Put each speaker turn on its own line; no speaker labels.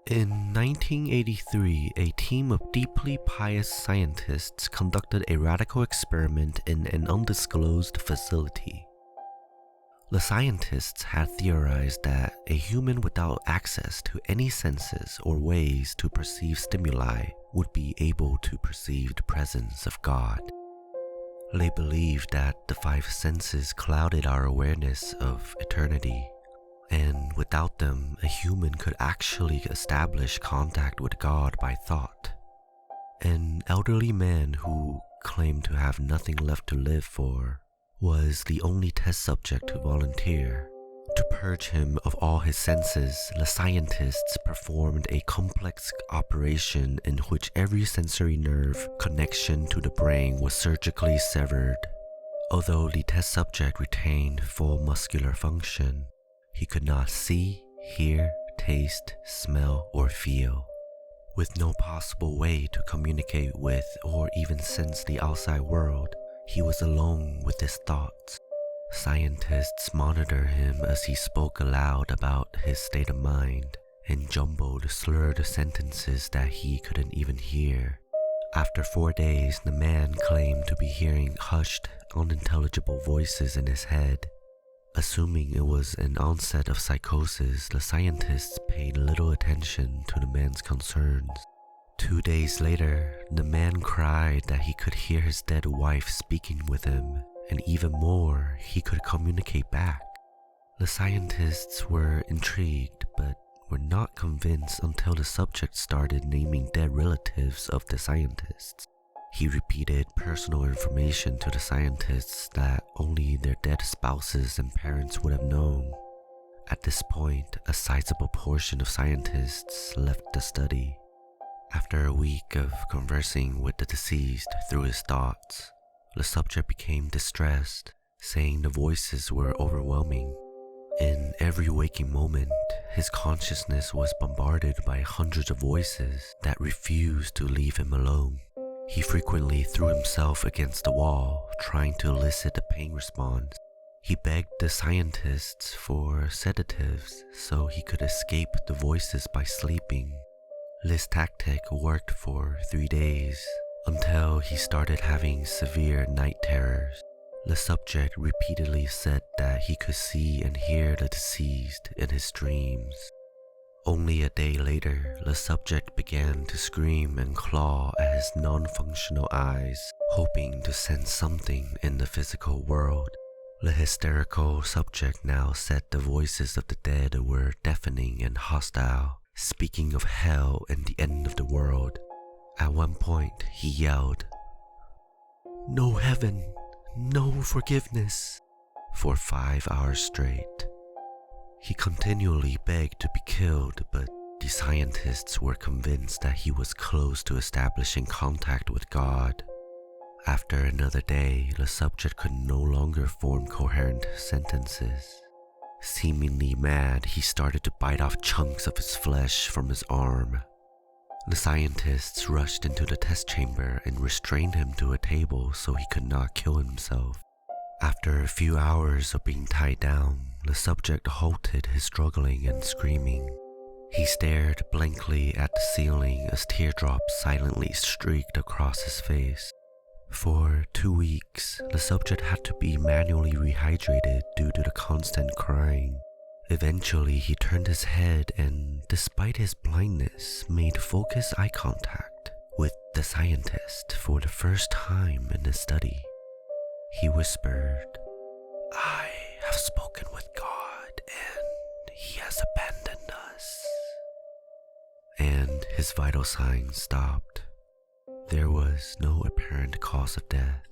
In 1983, a team of deeply pious scientists conducted a radical experiment in an undisclosed facility. The scientists had theorized that a human without access to any senses or ways to perceive stimuli would be able to perceive the presence of God. They believed that the five senses clouded our awareness of eternity, and without them, a human could actually establish contact with God by thought. An elderly man who claimed to have nothing left to live for was the only test subject to volunteer. To purge him of all his senses, the scientists performed a complex operation in which every sensory nerve connection to the brain was surgically severed. Although the test subject retained full muscular function, he could not see, hear, taste, smell, or feel. With no possible way to communicate with or even sense the outside world, he was alone with his thoughts. Scientists monitored him as he spoke aloud about his state of mind and jumbled slurred sentences that he couldn't even hear. After 4 days, the man claimed to be hearing hushed, unintelligible voices in his head. Assuming it was an onset of psychosis, the scientists paid little attention to the man's concerns. 2 days later, the man cried that he could hear his dead wife speaking with him, and even more, he could communicate back. The scientists were intrigued, but were not convinced until the subject started naming dead relatives of the scientists. He repeated personal information to the scientists that only their dead spouses and parents would have known. At this point, a sizable portion of scientists left the study. After a week of conversing with the deceased through his thoughts, the subject became distressed, saying the voices were overwhelming. In every waking moment, his consciousness was bombarded by hundreds of voices that refused to leave him alone. He frequently threw himself against the wall, trying to elicit a pain response. He begged the scientists for sedatives so he could escape the voices by sleeping. This tactic worked for 3 days, until he started having severe night terrors. The subject repeatedly said that he could see and hear the deceased in his dreams. Only a day later, the subject began to scream and claw at his non-functional eyes, hoping to sense something in the physical world. The hysterical subject now said the voices of the dead were deafening and hostile, speaking of hell and the end of the world. At one point, he yelled, "No heaven, no forgiveness," for 5 hours straight. He continually begged to be killed, but the scientists were convinced that he was close to establishing contact with God. After another day, the subject could no longer form coherent sentences. Seemingly mad, he started to bite off chunks of his flesh from his arm. The scientists rushed into the test chamber and restrained him to a table so he could not kill himself. After a few hours of being tied down, the subject halted his struggling and screaming. He stared blankly at the ceiling as teardrops silently streaked across his face. For 2 weeks, the subject had to be manually rehydrated due to the constant crying. Eventually, he turned his head and, despite his blindness, made focused eye contact with the scientist for the first time in the study. He whispered, "I have spoken with God and He has abandoned us." And his vital signs stopped. There was no apparent cause of death.